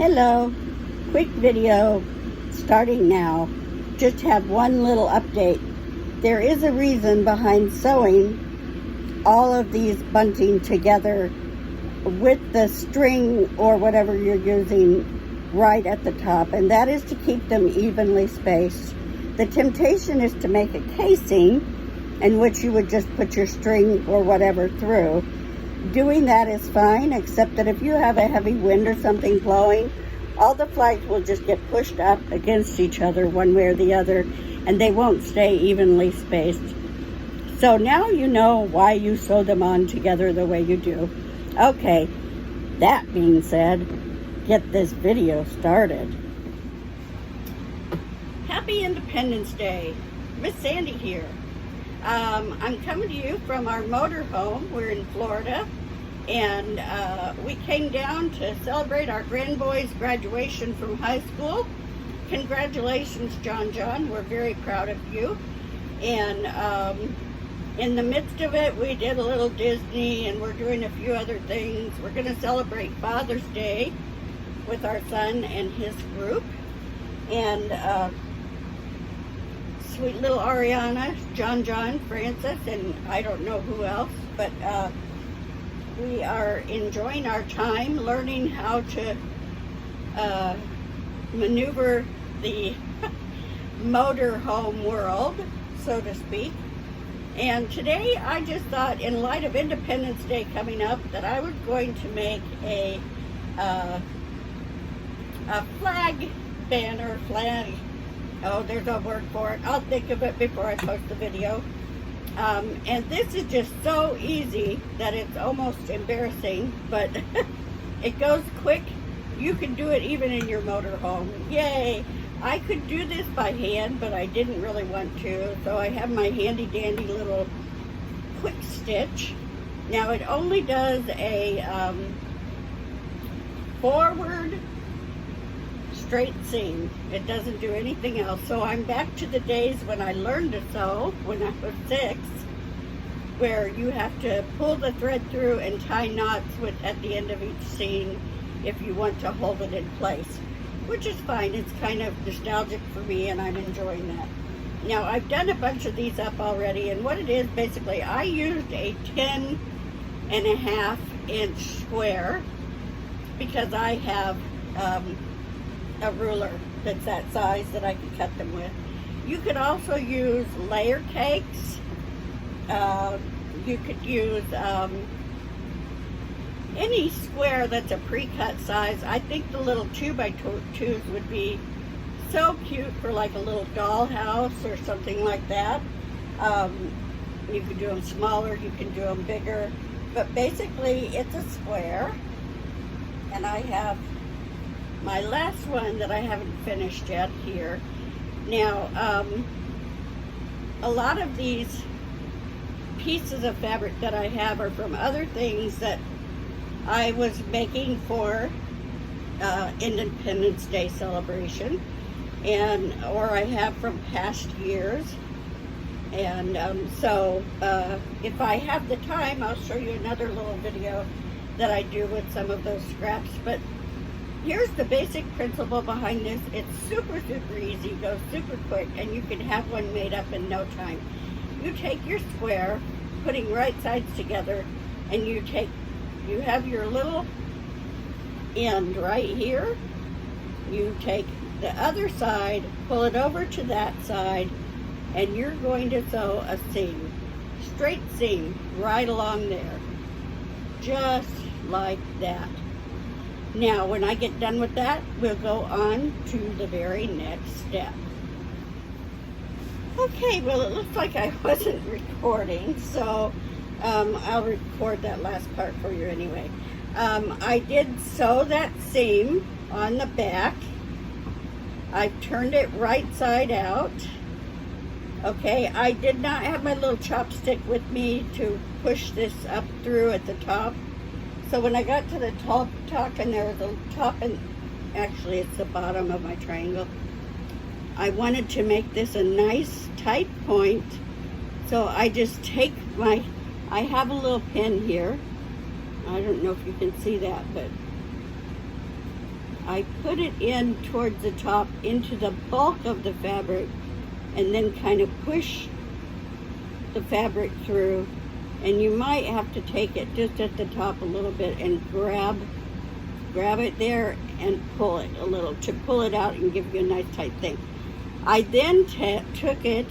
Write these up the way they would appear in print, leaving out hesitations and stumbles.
Hello, quick video starting now. Just have one little update. There is a reason behind sewing all of these bunting together with the string or whatever you're using right at the top, and that is to keep them evenly spaced. The temptation is to make a casing in which you would just put your string or whatever through. Doing that is fine, except that if you have a heavy wind or something blowing, all the flags will just get pushed up against each other one way or the other, and they won't stay evenly spaced. So now you know why you sew them on together the way you do. Okay, that being said, get this video started. Happy Independence Day. Miss Sandy here. I'm coming to you from our motor home. We're in Florida, and we came down to celebrate our grandboy's graduation from high school. Congratulations, John. We're very proud of you. And in the midst of it, we did a little Disney, and we're doing a few other things. We're going to celebrate Father's Day with our son and his group. And sweet little Ariana, John, Francis, and I don't know who else, but we are enjoying our time learning how to maneuver the motorhome world, so to speak. And today I just thought, in light of Independence Day coming up, that I was going to make a flag banner, oh, there's a word for it. I'll think of it before I post the video. And this is just so easy that it's almost embarrassing, but it goes quick. You can do it even in your motorhome. Yay! I could do this by hand, but I didn't really want to, so I have my handy dandy little quick stitch. Now it only does a forward straight seam. It doesn't do anything else. So I'm back to the days when I learned to sew when I was 6, where you have to pull the thread through and tie knots at the end of each seam if you want to hold it in place, which is fine. It's kind of nostalgic for me, and I'm enjoying that. Now I've done a bunch of these up already, and what it is basically, I used a 10.5 inch square because I have a ruler that's that size that I can cut them with. You could also use layer cakes. You could use any square that's a pre-cut size. I think the little 2x2s would be so cute for like a little dollhouse or something like that. You can do them smaller, you can do them bigger, but basically it's a square. And I have my last one that I haven't finished yet here. Now, a lot of these pieces of fabric that I have are from other things that I was making for Independence Day celebration, or I have from past years. And so if I have the time, I'll show you another little video that I do with some of those scraps. But here's the basic principle behind this. It's super easy, goes super quick, and you can have one made up in no time. You take your square, putting right sides together, and you have your little end right here. You take the other side, pull it over to that side, and you're going to sew a seam, straight seam, right along there, just like that. Now, when I get done with that, we'll go on to the very next step. Okay, well, it looks like I wasn't recording, so I'll record that last part for you anyway. I did sew that seam on the back. I've turned it right side out. Okay, I did not have my little chopstick with me to push this up through at the top. So when I got to the top, and there was a top, and actually it's the bottom of my triangle, I wanted to make this a nice tight point. So I just take I have a little pin here. I don't know if you can see that, but I put it in towards the top into the bulk of the fabric, and then kind of push the fabric through. And you might have to take it just at the top a little bit and grab it there and pull it a little to pull it out and give you a nice tight thing. I then took it,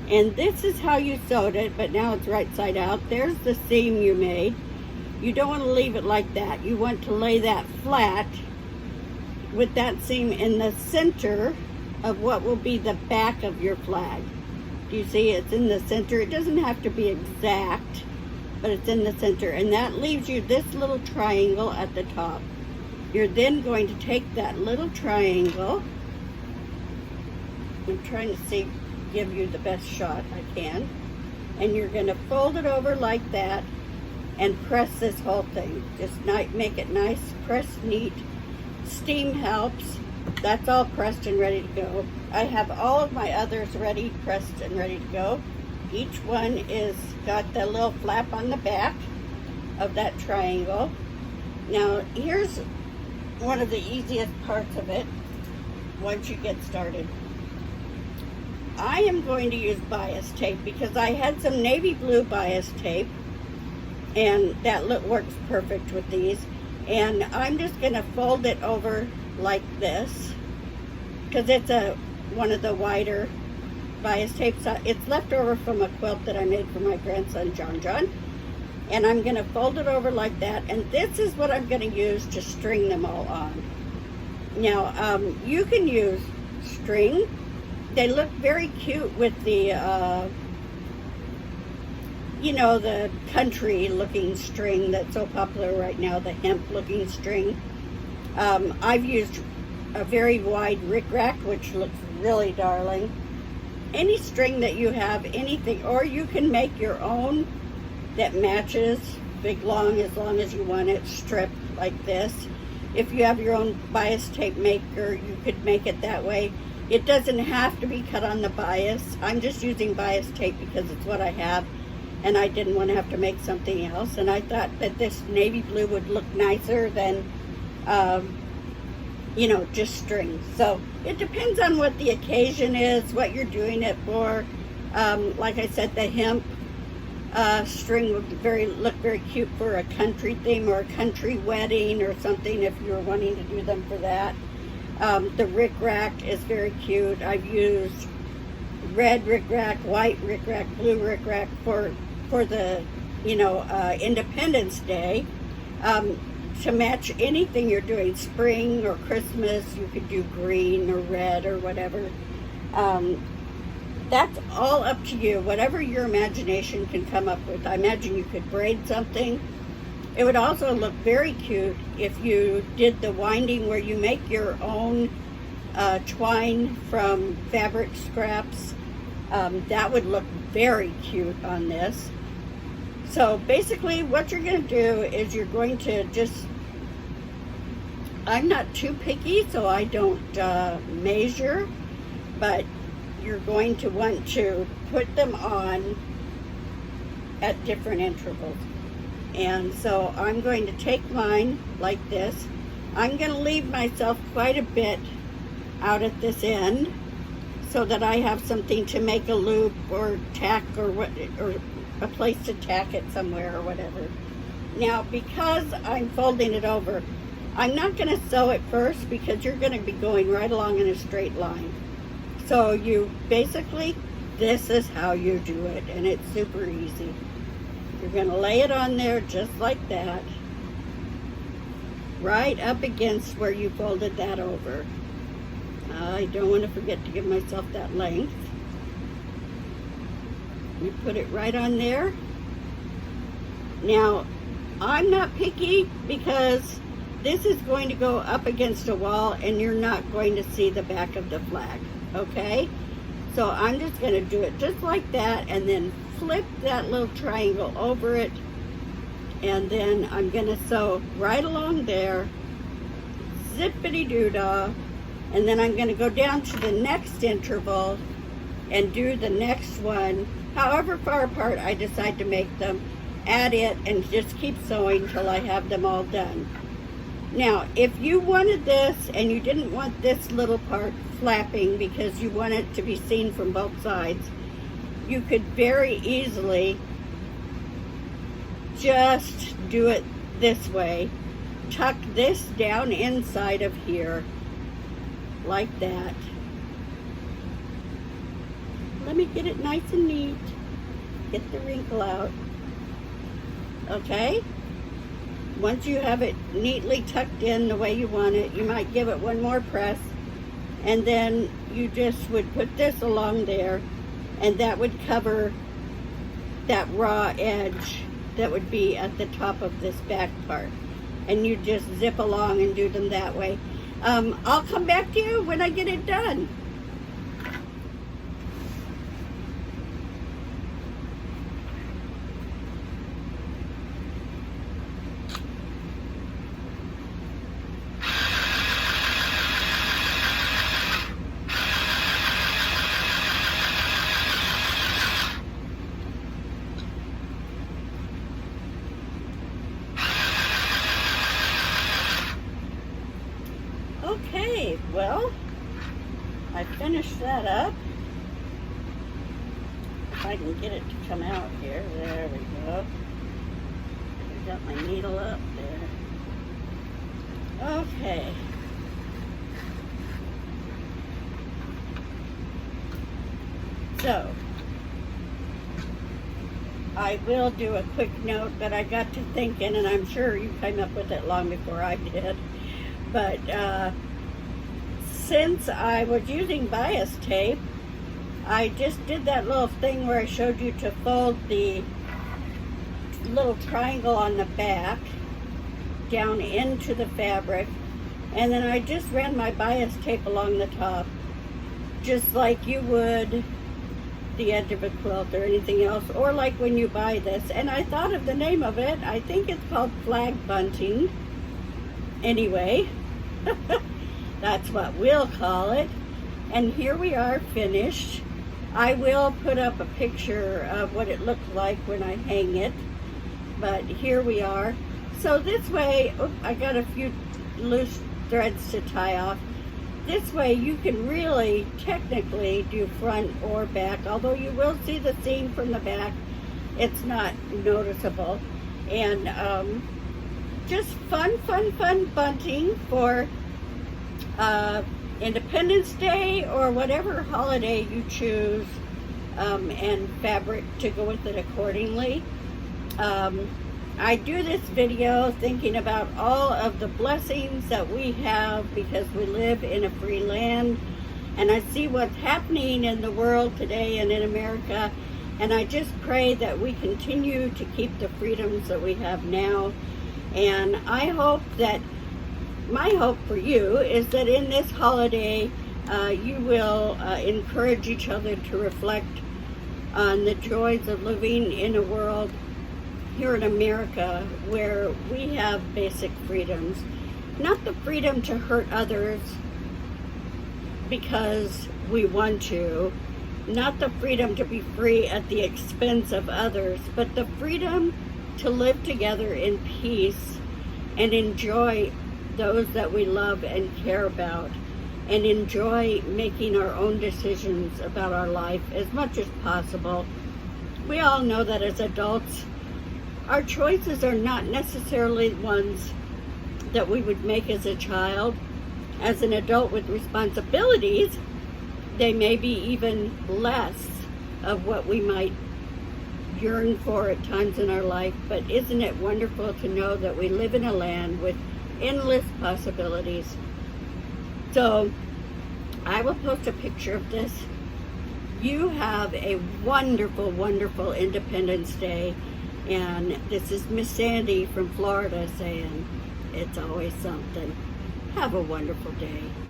and this is how you sewed it, but now it's right side out. There's the seam you made. You don't want to leave it like that. You want to lay that flat with that seam in the center of what will be the back of your flag. Do you see it's in the center? It doesn't have to be exact, but it's in the center, and that leaves you this little triangle at the top. You're then going to take that little triangle, I'm trying to give you the best shot I can, and you're going to fold it over like that and press this whole thing. Just make it nice, press neat. Steam helps. That's all pressed and ready to go. I have all of my others ready, pressed and ready to go. Each one is got the little flap on the back of that triangle. Now here's one of the easiest parts of it once you get started. I am going to use bias tape because I had some navy blue bias tape, and that works perfect with these. And I'm just going to fold it over like this because it's one of the wider bias tapes. It's left over from a quilt that I made for my grandson John. And I'm going to fold it over like that, and this is what I'm going to use to string them all on. Now you can use string. They look very cute with the you know, the country looking string that's so popular right now, the hemp looking string. I've used a very wide rickrack, which looks really darling. Any string that you have, anything, or you can make your own that matches, big long as you want it, strip like this. If you have your own bias tape maker, you could make it that way. It doesn't have to be cut on the bias. I'm just using bias tape because it's what I have, and I didn't want to have to make something else. And I thought that this navy blue would look nicer than, you know, just string. So it depends on what the occasion is, what you're doing it for. Like I said, the hemp string would look very cute for a country theme or a country wedding or something if you're wanting to do them for that. The rickrack is very cute. I've used red rickrack, white rickrack, blue rickrack for the, you know, Independence Day. To match anything you're doing, spring or Christmas, you could do green or red or whatever. That's all up to you, whatever your imagination can come up with. I imagine you could braid something. It would also look very cute if you did the winding where you make your own twine from fabric scraps. That would look very cute on this. So basically what you're going to do is you're going to just, I'm not too picky, so I don't measure, but you're going to want to put them on at different intervals. And so I'm going to take mine like this. I'm going to leave myself quite a bit out at this end so that I have something to make a loop or tack or a place to tack it somewhere or whatever. Now, because I'm folding it over, I'm not going to sew it first because you're going to be going right along in a straight line. So you basically, this is how you do it, and it's super easy. You're going to lay it on there just like that, right up against where you folded that over. I don't want to forget to give myself that length. You put it right on there. Now, I'm not picky because this is going to go up against a wall and you're not going to see the back of the flag, okay? So I'm just going to do it just like that and then flip that little triangle over it, and then I'm going to sew right along there, zippity-doo-dah, and then I'm going to go down to the next interval and do the next one, however far apart I decide to make them, add it, and just keep sewing till I have them all done. Now, if you wanted this and you didn't want this little part flapping because you want it to be seen from both sides, you could very easily just do it this way. Tuck this down inside of here, like that. Let me get it nice and neat. Get the wrinkle out. Okay? Once you have it neatly tucked in the way you want it, you might give it one more press, and then you just would put this along there, and that would cover that raw edge that would be at the top of this back part. And you just zip along and do them that way. I'll come back to you when I get it done. Okay, well, I finished that up. If I can get it to come out here. There we go. I got my needle up there. Okay. So, I will do a quick note, but I got to thinking, and I'm sure you came up with it long before I did. But since I was using bias tape, I just did that little thing where I showed you to fold the little triangle on the back down into the fabric, and then I just ran my bias tape along the top, just like you would the edge of a quilt or anything else, or like when you buy this. And I thought of the name of it. I think it's called Flag Bunting. Anyway, that's what we'll call it. And here we are finished. I will put up a picture of what it looks like when I hang it, but here we are. So this way, I got a few loose threads to tie off. This way you can really technically do front or back, although you will see the seam from the back. It's not noticeable. And just fun bunting for Independence Day or whatever holiday you choose, and fabric to go with it accordingly. I do this video thinking about all of the blessings that we have because we live in a free land, and I see what's happening in the world today and in America, and I just pray that we continue to keep the freedoms that we have now. And I hope that, my hope for you is that in this holiday you will encourage each other to reflect on the joys of living in a world here in America where we have basic freedoms. Not the freedom to hurt others because we want to, not the freedom to be free at the expense of others, but the freedom to live together in peace and enjoy those that we love and care about, and enjoy making our own decisions about our life as much as possible. We all know that as adults, our choices are not necessarily ones that we would make as a child. As an adult with responsibilities, they may be even less of what we might yearn for at times in our life. But isn't it wonderful to know that we live in a land with endless possibilities? So I will post a picture of this. You have a wonderful, wonderful Independence Day. And this is Miss Sandy from Florida saying, it's always something. Have a wonderful day.